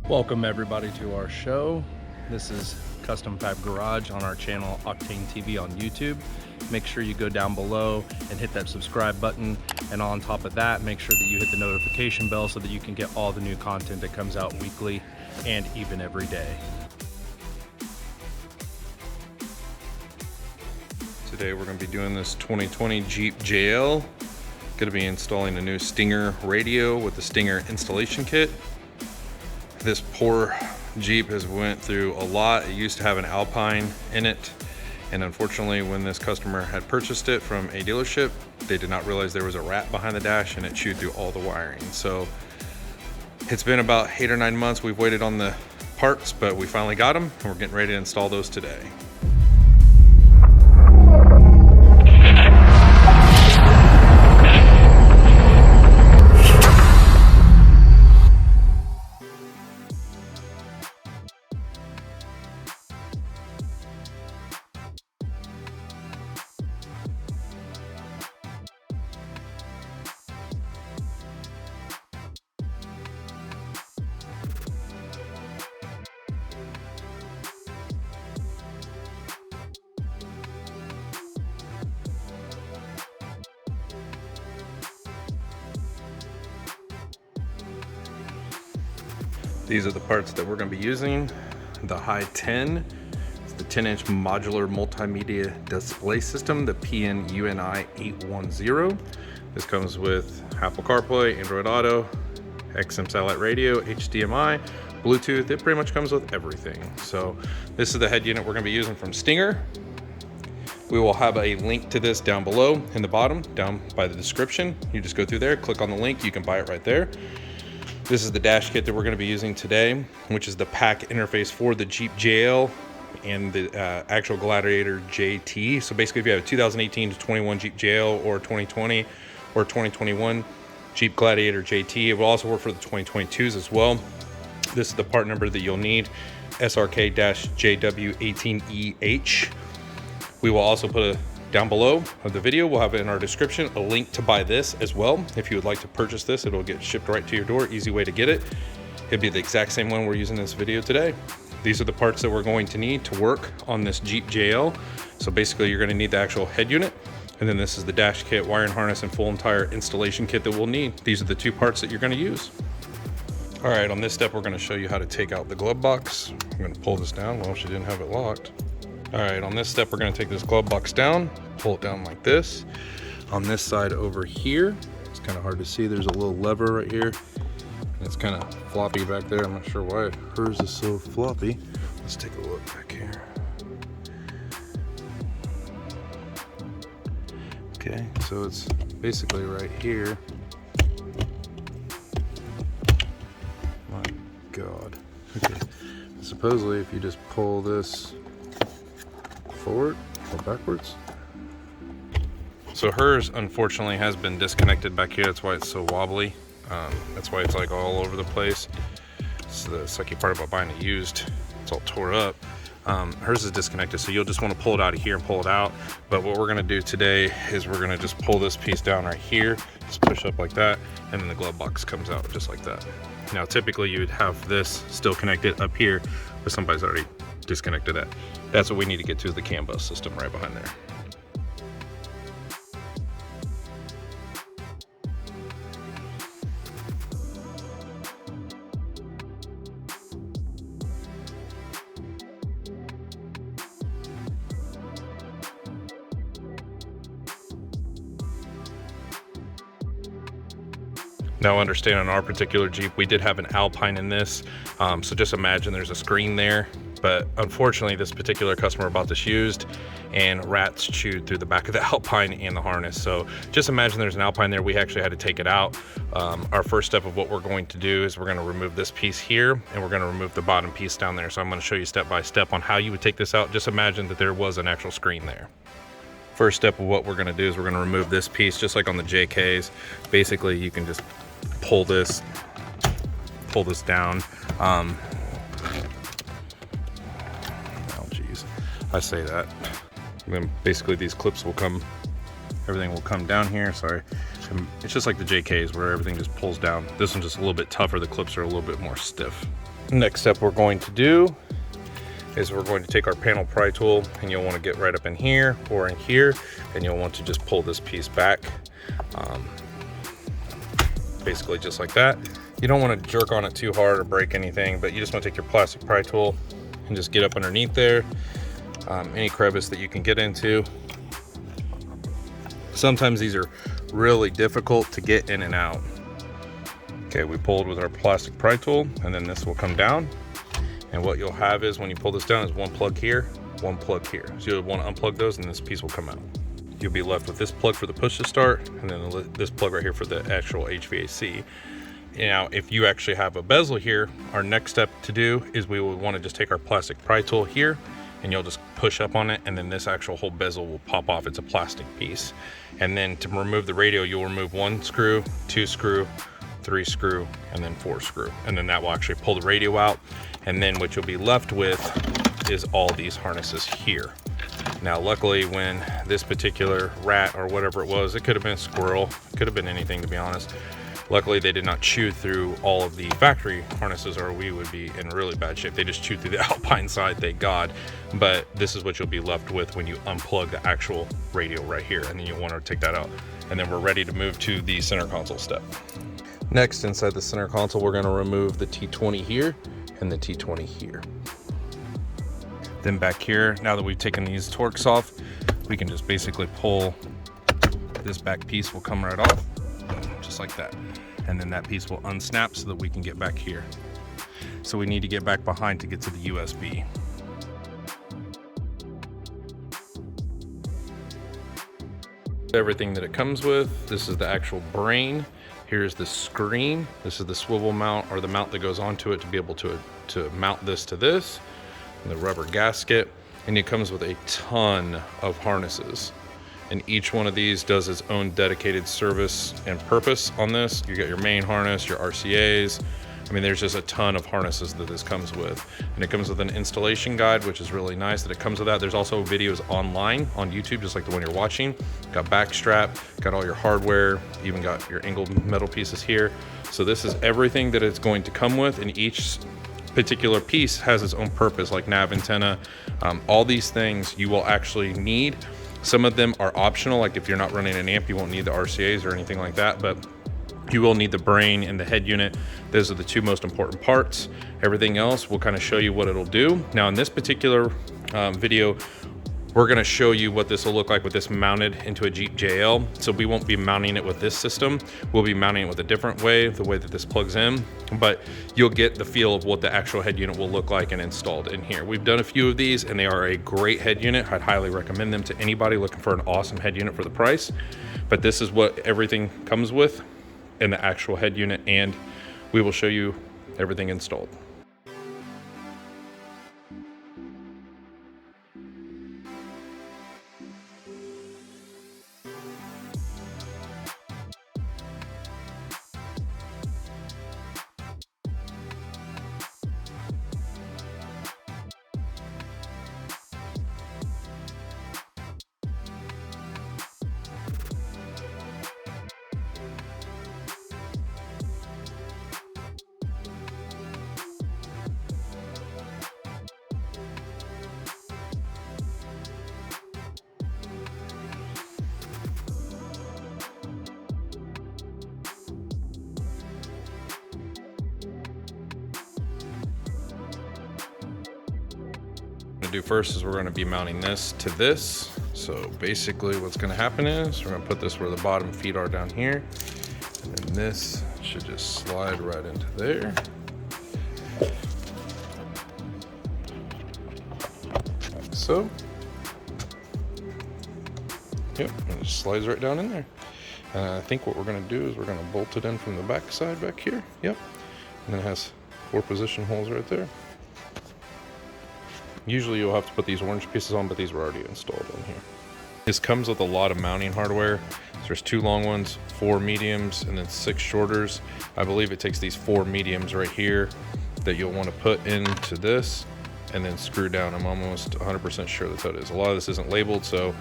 Welcome everybody to our show. This is Custom Fab Garage on our channel Octane TV on YouTube. Make sure you go down below and hit that subscribe button, and on top of that, make sure that you hit the notification bell so that you can get all the new content that comes out weekly and even every day. Today we're going to be doing this 2020 Jeep JL. Going to be installing a new Stinger radio with the Stinger installation kit. This poor Jeep has went through a lot. It used to have an Alpine in it, and unfortunately when this customer had purchased it from a dealership, they did not realize there was a rat behind the dash and it chewed through all the wiring. So it's been about 8 or 9 months we've waited on the parts, but we finally got them and we're getting ready to install those today. These are the parts that we're going to be using. The HEIGH10, it's the 10-inch modular multimedia display system, the PNUNI 810. This comes with Apple CarPlay, Android Auto, XM satellite radio, HDMI, Bluetooth. It pretty much comes with everything. So this is the head unit we're going to be using from Stinger. We will have a link to this down below in the bottom, down by the description. You just go through there, click on the link, you can buy it right there. This is the dash kit that we're going to be using today, which is the pack interface for the Jeep JL and the actual Gladiator JT. So basically, if you have a 2018 to 21 Jeep JL or 2020 or 2021 Jeep Gladiator JT, it will also work for the 2022s as well. This is the part number that you'll need, SRK-JW18EH. We will also put down below of the video, we'll have it in our description, a link to buy this as well. If you would like to purchase this, it'll get shipped right to your door. Easy way to get it. It'd be the exact same one we're using in this video today. These are the parts that we're going to need to work on this Jeep JL. So basically you're going to need the actual head unit, and then this is the dash kit, wiring harness, and full entire installation kit that we'll need. These are the two parts that you're going to use. All right, on this step we're going to show you how to take out the glove box. I'm going to pull this down. Well, she didn't have it locked. All right, on this step, we're gonna take this glove box down, pull it down like this. On this side over here, it's kind of hard to see. There's a little lever right here. And it's kind of floppy back there. I'm not sure why hers is so floppy. Let's take a look back here. Okay, so it's basically right here. My God. Okay, supposedly if you just pull this forward or backwards. So hers unfortunately has been disconnected back here. That's why it's so wobbly. That's why it's like all over the place. It's the sucky part about buying it used. It's all tore up. Hers is disconnected, so you'll just want to pull it out of here and pull it out. But what we're going to do today is we're going to just pull this piece down right here, just push up like that, and then the glove box comes out just like that. Now typically you would have this still connected up here, but somebody's already disconnected that. That's what we need to get to, the CAN bus system right behind there. Now understand, on our particular Jeep, we did have an Alpine in this, so just imagine there's a screen there. But unfortunately, this particular customer bought this used, and rats chewed through the back of the Alpine and the harness. So just imagine there's an Alpine there. We actually had to take it out. Our first step of what we're going to do is we're going to remove this piece here, and we're going to remove the bottom piece down there. So I'm going to show you step by step on how you would take this out. Just imagine that there was an actual screen there. First step of what we're going to do is we're going to remove this piece, just like on the JKs. Basically, you can just pull this down. Oh geez, I say that. And then basically these clips will come, everything will come down here. Sorry, it's just like the JKs where everything just pulls down. This one's just a little bit tougher. The clips are a little bit more stiff. Next step we're going to do is we're going to take our panel pry tool, and you'll want to get right up in here or in here, and you'll want to just pull this piece back, basically just like that. You don't want to jerk on it too hard or break anything, but you just want to take your plastic pry tool and just get up underneath there, any crevice that you can get into. Sometimes these are really difficult to get in and out. Okay, we pulled with our plastic pry tool, and then this will come down. And what you'll have is, when you pull this down, is one plug here, one plug here. So you'll want to unplug those, and this piece will come out. You'll be left with this plug for the push to start, and then this plug right here for the actual HVAC. Now, if you actually have a bezel here, our next step to do is we will want to just take our plastic pry tool here, and you'll just push up on it, and then this actual whole bezel will pop off. It's a plastic piece. And then to remove the radio, you'll remove 1 screw, 2 screw, 3 screw, and then 4 screw. And then that will actually pull the radio out. And then what you'll be left with is all these harnesses here. Now, luckily, when this particular rat or whatever it was, it could have been a squirrel, could have been anything, to be honest. Luckily, they did not chew through all of the factory harnesses, or we would be in really bad shape. They just chewed through the Alpine side, thank God. But this is what you'll be left with when you unplug the actual radio right here, and then you'll want to take that out. And then we're ready to move to the center console step. Next, inside the center console, we're going to remove the T20 here and the T20 here. Then back here, now that we've taken these Torx off, we can just basically pull this back piece, will come right off, just like that. And then that piece will unsnap so that we can get back here. So we need to get back behind to get to the USB. Everything that it comes with, this is the actual brain. Here's the screen. This is the swivel mount, or the mount that goes onto it to be able to mount this to this. And the rubber gasket. And it comes with a ton of harnesses. And each one of these does its own dedicated service and purpose on this. You got your main harness, your RCAs. I mean, there's just a ton of harnesses that this comes with. And it comes with an installation guide, which is really nice that it comes with that. There's also videos online on YouTube, just like the one you're watching. Got back strap, got all your hardware, even got your angled metal pieces here. So this is everything that it's going to come with, and each particular piece has its own purpose, like nav antenna. All these things you will actually need. Some of them are optional, like if you're not running an amp, you won't need the RCAs or anything like that, but you will need the brain and the head unit. Those are the two most important parts. Everything else, we'll kind of show you what it'll do. Now, in this particular video, we're gonna show you what this will look like with this mounted into a Jeep JL. So we won't be mounting it with this system. We'll be mounting it with a different way, the way that this plugs in, but you'll get the feel of what the actual head unit will look like and installed in here. We've done a few of these, and they are a great head unit. I'd highly recommend them to anybody looking for an awesome head unit for the price. But this is what everything comes with in the actual head unit, and we will show you everything installed. Do first is we're going to be mounting this to this. So basically what's going to happen is we're going to put this where the bottom feet are down here, and then this should just slide right into there. Like so. Yep, and it just slides right down in there. And I think what we're going to do is we're going to bolt it in from the back side back here. Yep, and then it has 4 position holes right there. Usually you'll have to put these orange pieces on, but these were already installed in here. This comes with a lot of mounting hardware. So there's 2 long ones, 4 mediums, and then 6 shorters. I believe it takes these 4 mediums right here that you'll want to put into this and then screw down. I'm almost 100% sure that's how it is. A lot of this isn't labeled, so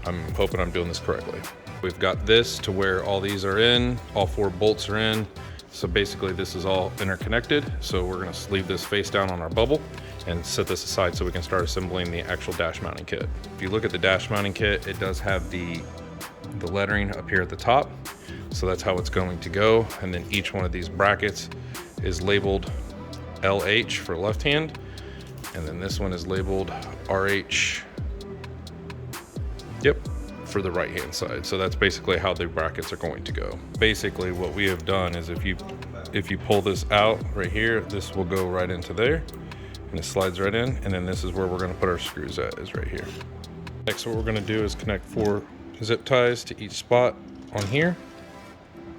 I'm hoping I'm doing this correctly. We've got this to where all these are in, all 4 bolts are in. So basically this is all interconnected. So we're gonna leave this face down on our bubble and set this aside so we can start assembling the actual dash mounting kit. If you look at the dash mounting kit, it does have the lettering up here at the top. So that's how it's going to go. And then each one of these brackets is labeled LH for left hand. And then this one is labeled RH, yep, for the right hand side. So that's basically how the brackets are going to go. Basically what we have done is if you pull this out right here, this will go right into there and it slides right in. And then this is where we're gonna put our screws at, is right here. Next, what we're gonna do is connect 4 zip ties to each spot on here.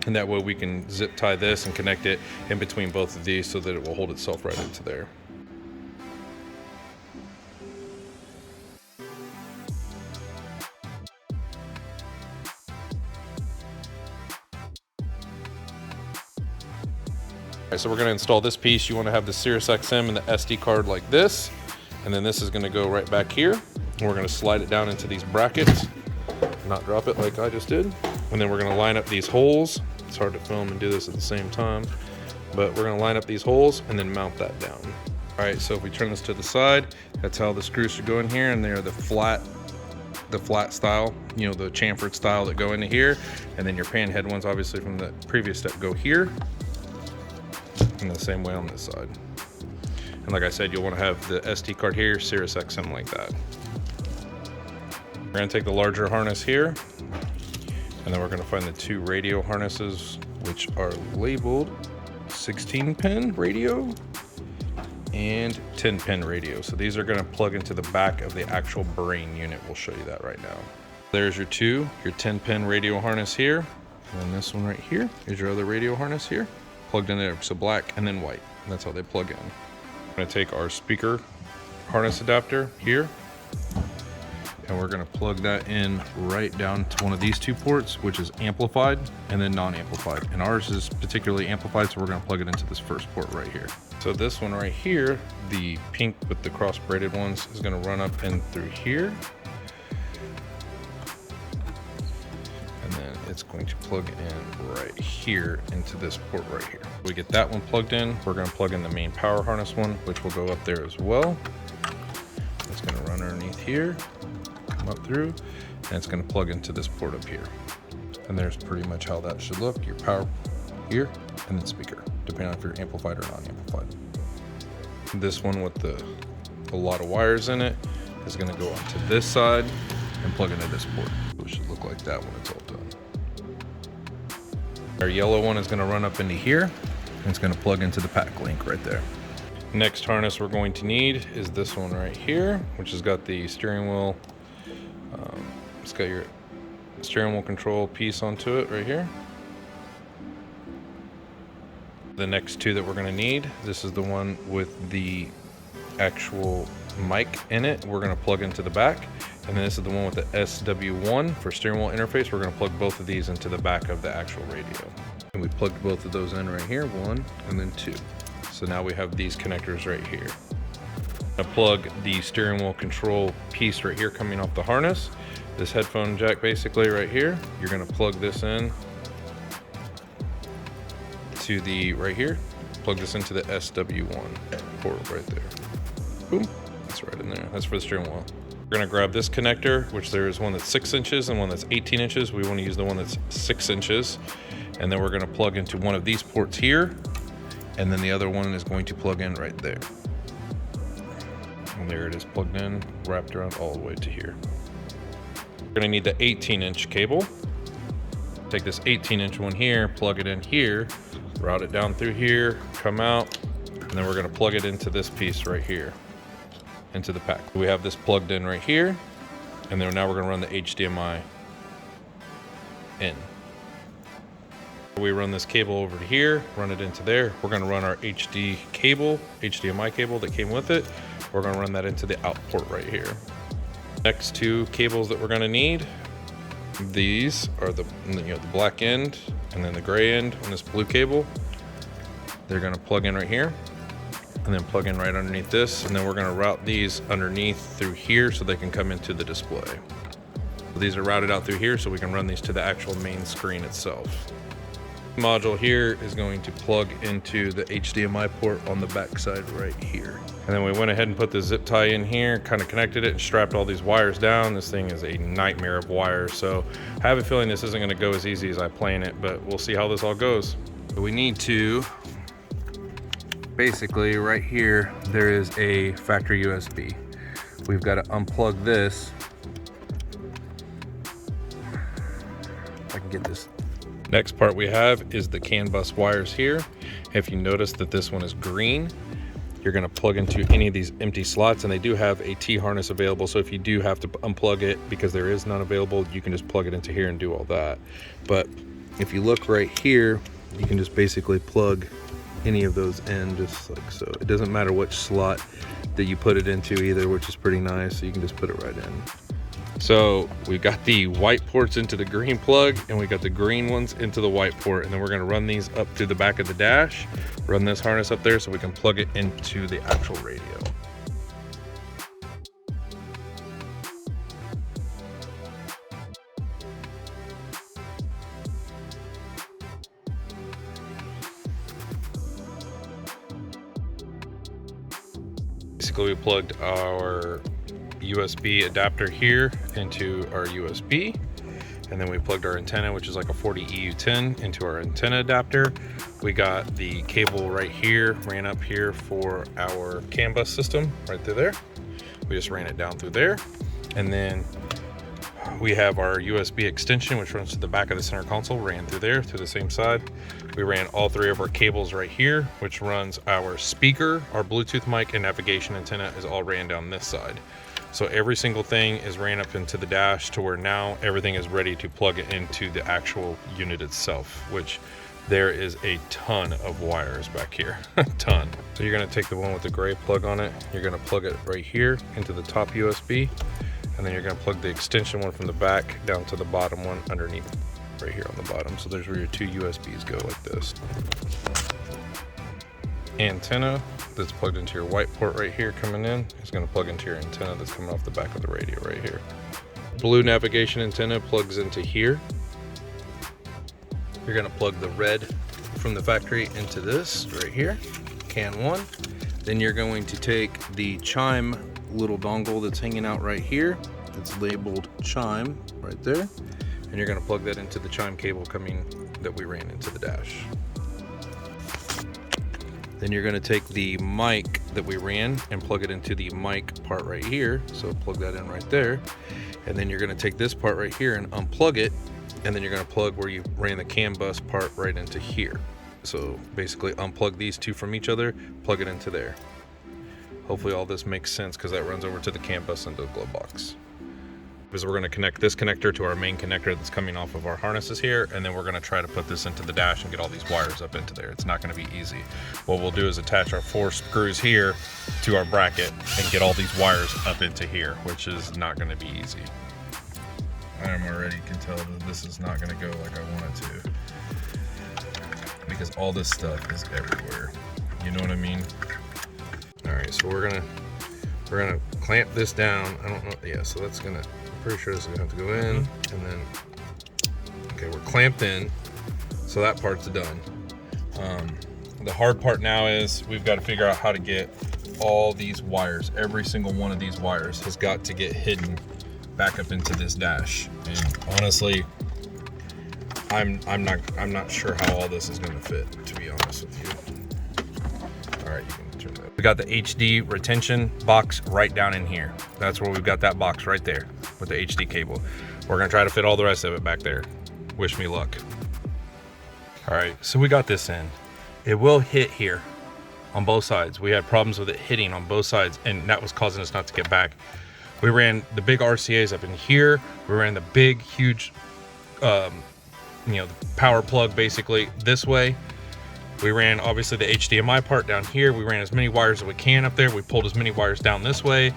And that way we can zip tie this and connect it in between both of these so that it will hold itself right into there. Alright, so we're going to install this piece. You want to have the Sirius XM and the SD card like this. And then this is going to go right back here. And we're going to slide it down into these brackets. Not drop it like I just did. And then we're going to line up these holes. It's hard to film and do this at the same time. But we're going to line up these holes and then mount that down. Alright, so if we turn this to the side, that's how the screws should go in here. And they're the flat style, you know, the chamfered style that go into here. And then your pan head ones, obviously from the previous step, go here. And the same way on this side. And like I said, you'll want to have the SD card here, Sirius XM like that. We're going to take the larger harness here, and then we're going to find the 2 radio harnesses, which are labeled 16-pin radio and 10-pin radio. So these are going to plug into the back of the actual brain unit. We'll show you that right now. There's your 10-pin radio harness here, and then this one right here is your other radio harness here. Plugged in there, so black and then white. And that's how they plug in. I'm gonna take our speaker harness adapter here, and we're gonna plug that in right down to one of these 2 ports, which is amplified and then non-amplified. And ours is particularly amplified, so we're gonna plug it into this first port right here. So this one right here, the pink with the cross braided ones, is gonna run up in through here. It's going to plug in right here into this port right here. We get that one plugged in. We're going to plug in the main power harness one, which will go up there as well. It's going to run underneath here, come up through, and it's going to plug into this port up here. And there's pretty much how that should look. Your power here, and then speaker, depending on if you're amplified or non-amplified. This one with a lot of wires in it is going to go onto this side and plug into this port. It should look like that when it's all done. Our yellow one is going to run up into here, and it's going to plug into the pack link right there. Next harness we're going to need is this one right here, which has got the steering wheel. It's got your steering wheel control piece onto it right here. The next 2 that we're going to need, this is the one with the actual mic in it. We're going to plug into the back. And then this is the one with the SW1 for steering wheel interface. We're going to plug both of these into the back of the actual radio. And we plugged both of those in right here, 1 and then 2. So now we have these connectors right here. I plug the steering wheel control piece right here coming off the harness. This headphone jack basically right here. You're going to plug this in to the right here. Plug this into the SW1 port right there. Boom. That's right in there. That's for the steering wheel. We're going to grab this connector, which there is one that's 6 inches and one that's 18 inches. We want to use the one that's 6 inches. And then we're going to plug into one of these ports here. And then the other one is going to plug in right there. And there it is plugged in, wrapped around all the way to here. We're going to need the 18-inch cable. Take this 18-inch one here, plug it in here, route it down through here, come out, and then we're going to plug it into this piece right here. Into the pack. We have this plugged in right here, and then now we're going to run the HDMI in. We run this cable over to here, run it into there. We're going to run our HDMI cable that came with it. We're going to run that into the out port right here. Next 2 cables that we're going to need, these are the black end and then the gray end on this blue cable. They're going to plug in right here. And then plug in right underneath this, and then we're going to route these underneath through here so they can come into the display. So these are routed out through here so we can run these to the actual main screen itself. Module here is going to plug into the HDMI port on the back side right here. And then we went ahead and put the zip tie in here, kind of connected it and strapped all these wires down. This thing is a nightmare of wires, so I have a feeling this isn't going to go as easy as I plan it, but we'll see how this all goes. We need to, basically right here, there is a factory USB. We've got to unplug this. If I can get this. Next part we have is the CAN bus wires here. If you notice that this one is green, you're going to plug into any of these empty slots, and they do have a T-harness available, so if you do have to unplug it because there is none available, you can just plug it into here and do all that. But if you look right here, you can just basically plug any of those in just like so. It doesn't matter which slot that you put it into either, which is pretty nice, so you can just put it right in. So we've got the white ports into the green plug, and we got the green ones into the white port, and then we're going to run these up through the back of the dash, run this harness up there so we can plug it into the actual radio. Basically, we plugged our USB adapter here into our USB, and then we plugged our antenna, which is like a 40 EU10, into our antenna adapter. We got the cable right here, ran up here for our CAN bus system right through there. We just ran it down through there, and then we have our USB extension, which runs to the back of the center console, ran through there to the same side. We ran all three of our cables right here, which runs our speaker, our Bluetooth mic, and navigation antenna is all ran down this side. So every single thing is ran up into the dash to where now everything is ready to plug it into the actual unit itself, which there is a ton of wires back here, a ton. So you're gonna take the one with the gray plug on it, you're gonna plug it right here into the top USB, and then you're gonna plug the extension one from the back down to the bottom one underneath, right here on the bottom. So there's where your two USBs go, like this. Antenna that's plugged into your white port right here coming in is going to plug into your antenna that's coming off the back of the radio right here. Blue navigation antenna plugs into here. You're going to plug the red from the factory into this right here, CAN 1. Then you're going to take the chime little dongle that's hanging out right here, that's labeled chime right there, and you're going to plug that into the chime cable coming that we ran into the dash. Then you're going to take the mic that we ran and plug it into the mic part right here. So plug that in right there. And then you're going to take this part right here and unplug it. And then you're going to plug where you ran the CAN bus part right into here. So basically unplug these two from each other, plug it into there. Hopefully all this makes sense because that runs over to the CAN bus into the glove box. Because we're going to connect this connector to our main connector that's coming off of our harnesses here, and then we're going to try to put this into the dash and get all these wires up into there. It's not going to be easy. What we'll do is attach our 4 screws here to our bracket and get all these wires up into here, which is not going to be easy. I already can tell that this is not going to go like I want it to, because all this stuff is everywhere. You know what I mean? All right, so we're gonna clamp this down. I don't know. Yeah, so that's gonna. Pretty sure this is gonna have to go in, and then okay, we're clamped in, so that part's done. The hard part now is we've got to figure out how to get all these wires. Every single one of these wires has got to get hidden back up into this dash. And honestly, I'm not sure how all this is gonna fit, to be honest with you. All right, you can turn that. We got the HD retention box right down in here. That's where we've got that box right there with the HD cable. We're gonna try to fit all the rest of it back there. Wish me luck. All right, so we got this in. It will hit here on both sides. We had problems with it hitting on both sides, and that was causing us not to get back. We ran the big RCAs up in here. We ran the big, huge, the power plug basically this way. We ran obviously the HDMI part down here. We ran as many wires as we can up there. We pulled as many wires down this way.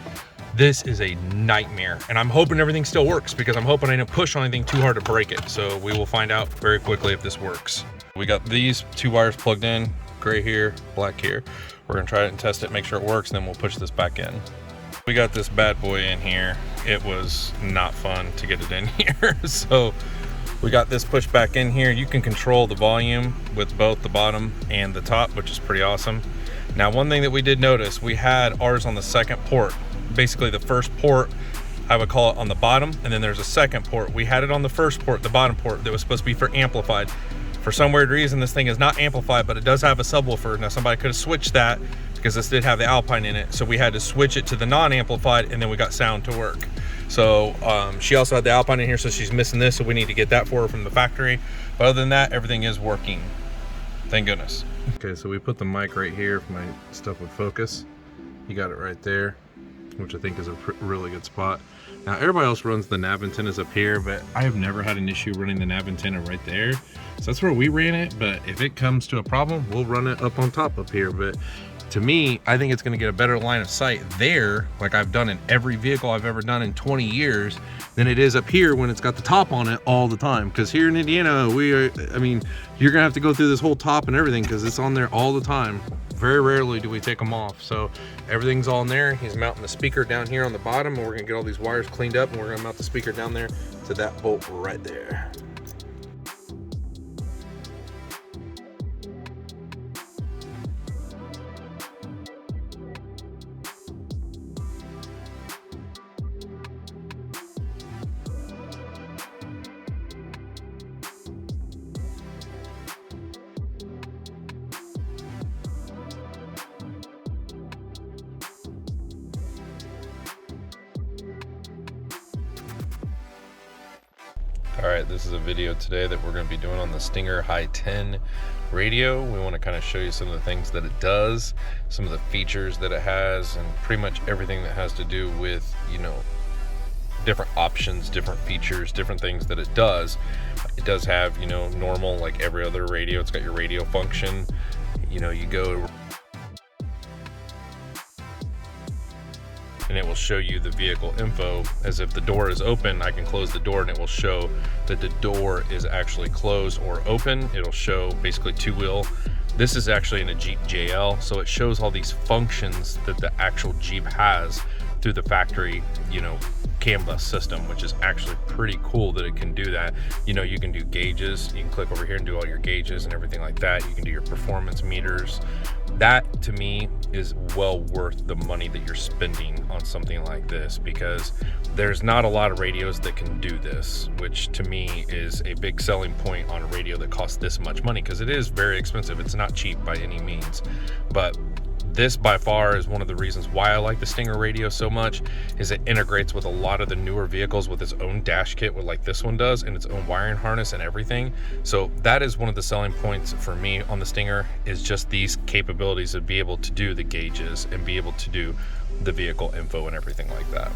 This is a nightmare, and I'm hoping everything still works because I'm hoping I didn't push on anything too hard to break it. So we will find out very quickly if this works. We got these 2 wires plugged in, gray here, black here. We're gonna try it and test it, make sure it works, and then we'll push this back in. We got this bad boy in here. It was not fun to get it in here. So We got this pushed back in here. You can control the volume with both the bottom and the top, which is pretty awesome. Now, one thing that we did notice, we had ours on the second port. Basically the first port, I would call it, on the bottom, and then there's a second port. We had it on the first port, the bottom port, that was supposed to be for amplified. For some weird reason, this thing is not amplified, but it does have a subwoofer. Now, somebody could have switched that because this did have the Alpine in it. So we had to switch it to the non-amplified, and then we got sound to work. So she also had the Alpine in here, so she's missing this, so we need to get that for her from the factory. But other than that, everything is working. Thank goodness. Okay, so we put the mic right here if my stuff would focus. You got it right there, which I think is a really good spot. Now, everybody else runs the nav antennas up here, but I have never had an issue running the nav antenna right there. So that's where we ran it, but if it comes to a problem, we'll run it up on top up here. But to me, I think it's gonna get a better line of sight there, like I've done in every vehicle I've ever done in 20 years, than it is up here when it's got the top on it all the time. Because here in Indiana, I mean, you're gonna have to go through this whole top and everything because it's on there all the time. Very rarely do we take them off. So everything's all in there. He's mounting the speaker down here on the bottom, and we're gonna get all these wires cleaned up, and we're gonna mount the speaker down there to that bolt right there. All right, this is a video today that we're going to be doing on the Stinger HEIGH10 radio. We want to kind of show you some of the things that it does, some of the features that it has, and pretty much everything that has to do with, you know, different options, different features, different things that it does. It does have, you know, normal, like every other radio. It's got your radio function. You know, you go and it will show you the vehicle info. As if the door is open, I can close the door and it will show that the door is actually closed or open. It'll show basically two-wheel. This is actually in a Jeep JL, so it shows all these functions that the actual Jeep has through the factory, you know, CAN bus system, which is actually pretty cool that it can do that. You know, you can do gauges. You can click over here and do all your gauges and everything like that. You can do your performance meters. That to me is well worth the money that you're spending on something like this, because there's not a lot of radios that can do this, which to me is a big selling point on a radio that costs this much money, because it is very expensive. It's not cheap by any means, but this by far is one of the reasons why I like the Stinger radio so much, is it integrates with a lot of the newer vehicles with its own dash kit, with like this one does, and its own wiring harness and everything. So that is one of the selling points for me on the Stinger, is just these capabilities to be able to do the gauges and be able to do the vehicle info and everything like that.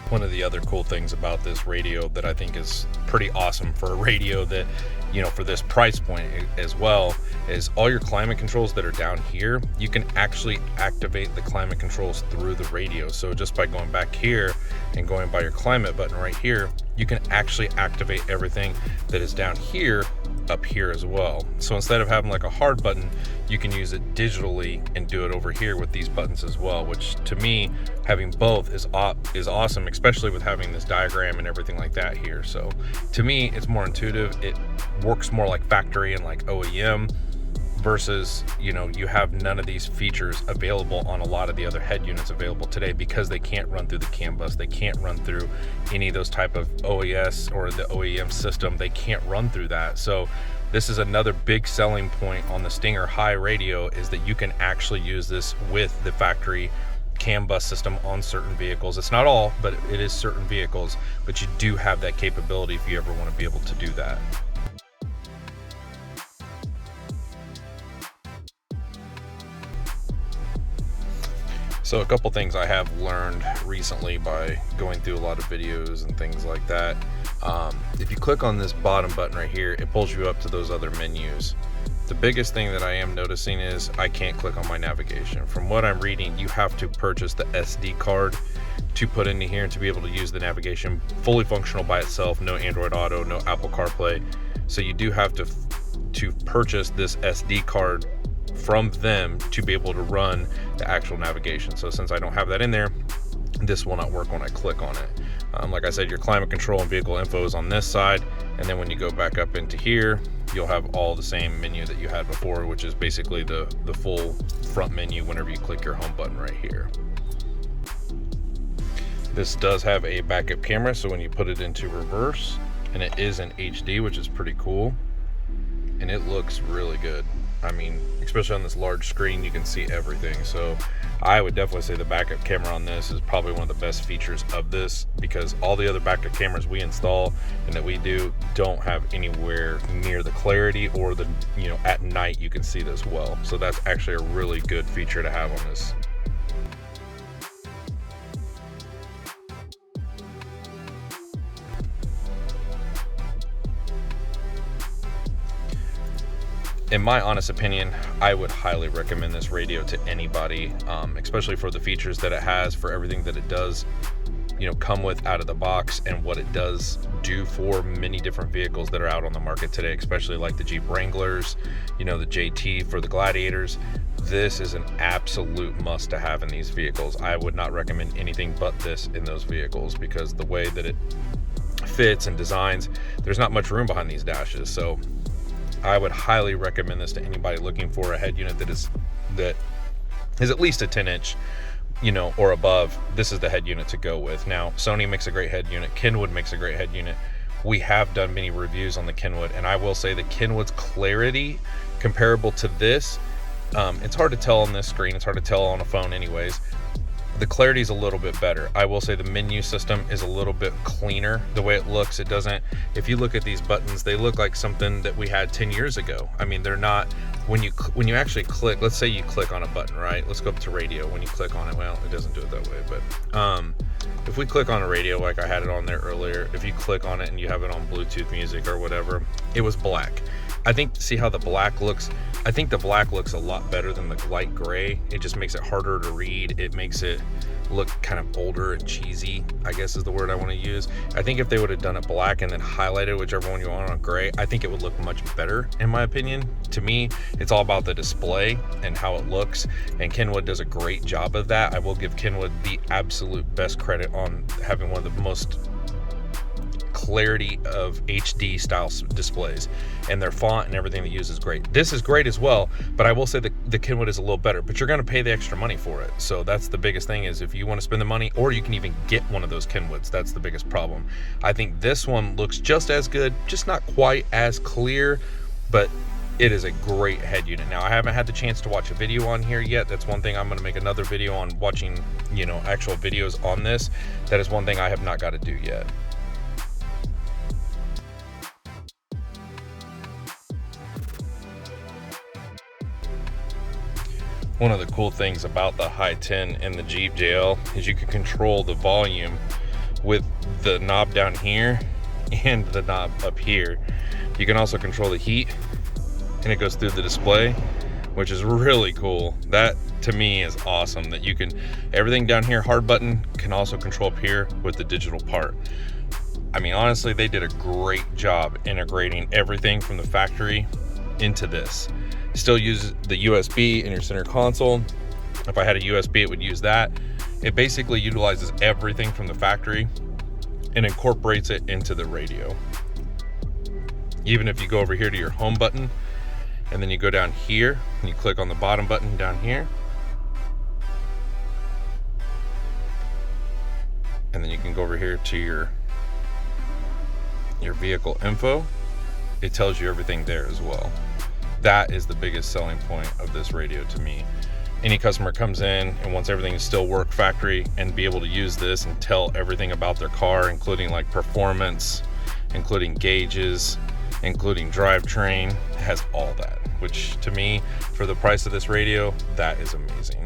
One of the other cool things about this radio that I think is pretty awesome for a radio that, you know, for this price point as well, is all your climate controls that are down here, you can actually activate the climate controls through the radio. So just by going back here and going by your climate button right here, you can actually activate everything that is down here up here as well. So instead of having like a hard button, you can use it digitally and do it over here with these buttons as well, which to me, having both is awesome, especially with having this diagram and everything like that here. So to me, it's more intuitive. It works more like factory and like OEM, versus, you know, you have none of these features available on a lot of the other head units available today, because they can't run through the CAN bus. They can't run through any of those type of OES or the OEM system. They can't run through that. So this is another big selling point on the Stinger High radio, is that you can actually use this with the factory CAN bus system on certain vehicles. It's not all, but it is certain vehicles, but you do have that capability if you ever want to be able to do that. So a couple things I have learned recently by going through a lot of videos and things like that. If you click on this bottom button right here, it pulls you up to those other menus. The biggest thing that I am noticing is I can't click on my navigation. From what I'm reading, you have to purchase the SD card to put into here and to be able to use the navigation fully functional by itself. No Android Auto, no Apple CarPlay. So you do have to purchase this SD card from them to be able to run the actual navigation. So since I don't have that in there, this will not work when I click on it. Like I said, your climate control and vehicle info is on this side, and then when you go back up into here, you'll have all the same menu that you had before, which is basically the full front menu whenever you click your home button right here. This does have a backup camera, so when you put it into reverse, and it is in HD, which is pretty cool, and it looks really good. I mean, especially on this large screen, you can see everything. So I would definitely say the backup camera on this is probably one of the best features of this, because all the other backup cameras we install and that we do don't have anywhere near the clarity or the, you know, at night you can see this well. So that's actually a really good feature to have on this. In my honest opinion, I would highly recommend this radio to anybody, especially for the features that it has, for everything that it does, you know, come with out of the box, and what it does do for many different vehicles that are out on the market today, especially like the Jeep Wranglers, you know, the JT for the Gladiators. This is an absolute must to have in these vehicles. I would not recommend anything but this in those vehicles, because the way that it fits and designs, there's not much room behind these dashes. So I would highly recommend this to anybody looking for a head unit that is at least a 10-inch, you know, or above. This is the head unit to go with. Now, Sony makes a great head unit. Kenwood makes a great head unit. We have done many reviews on the Kenwood, and I will say the Kenwood's clarity comparable to this, it's hard to tell on this screen. It's hard to tell on a phone anyways. The clarity is a little bit better. I will say the menu system is a little bit cleaner. The way it looks, it doesn't, if you look at these buttons, they look like something that we had 10 years ago. I mean, they're not, when you actually click, let's say you click on a button, right? Let's go up to radio. When you click on it, well, it doesn't do it that way, but if we click on a radio, like I had it on there earlier, if you click on it and you have it on Bluetooth music or whatever, it was black. I think, see how the black looks? I think the black looks a lot better than the light gray. It just makes it harder to read. It makes it look kind of older and cheesy, I guess is the word I want to use. I think if they would have done it black and then highlighted whichever one you want on gray, I think it would look much better, in my opinion. To me, it's all about the display and how it looks, and Kenwood does a great job of that. I will give Kenwood the absolute best credit on having one of the most clarity of HD style displays, and their font and everything they use is great. This is great as well, but I will say the Kenwood is a little better, but you're going to pay the extra money for it. So that's the biggest thing, is if you want to spend the money, or you can even get one of those Kenwoods. That's the biggest problem. I think this one looks just as good, just not quite as clear, but it is a great head unit. Now, I haven't had the chance to watch a video on here yet. That's one thing I'm going to make another video on, watching, you know, actual videos on this. That is one thing I have not got to do yet. One of the cool things about the HEIGH10 and the Jeep JL is you can control the volume with the knob down here and the knob up here. You can also control the heat, and it goes through the display, which is really cool. That to me is awesome, that you can, everything down here, hard button, can also control up here with the digital part. I mean, honestly, they did a great job integrating everything from the factory into this. Still uses the USB in your center console. If I had a USB, it would use that. It basically utilizes everything from the factory and incorporates it into the radio. Even if you go over here to your home button, and then you go down here and you click on the bottom button down here, and then you can go over here to your vehicle info, it tells you everything there as well. That is the biggest selling point of this radio to me. Any customer comes in and wants everything to still work factory and be able to use this and tell everything about their car, including like performance, including gauges, including drivetrain. It has all that, which to me, for the price of this radio, that is amazing.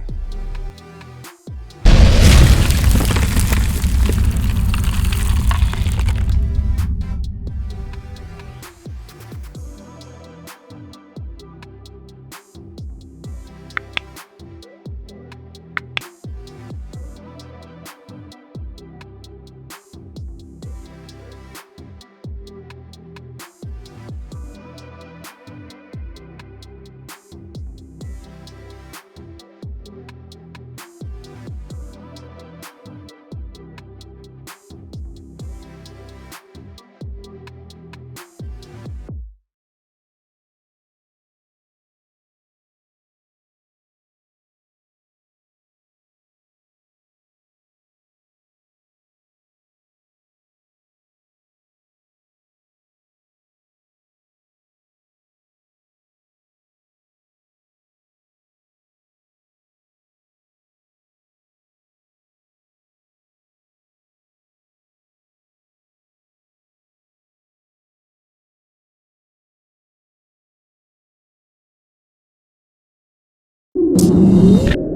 on.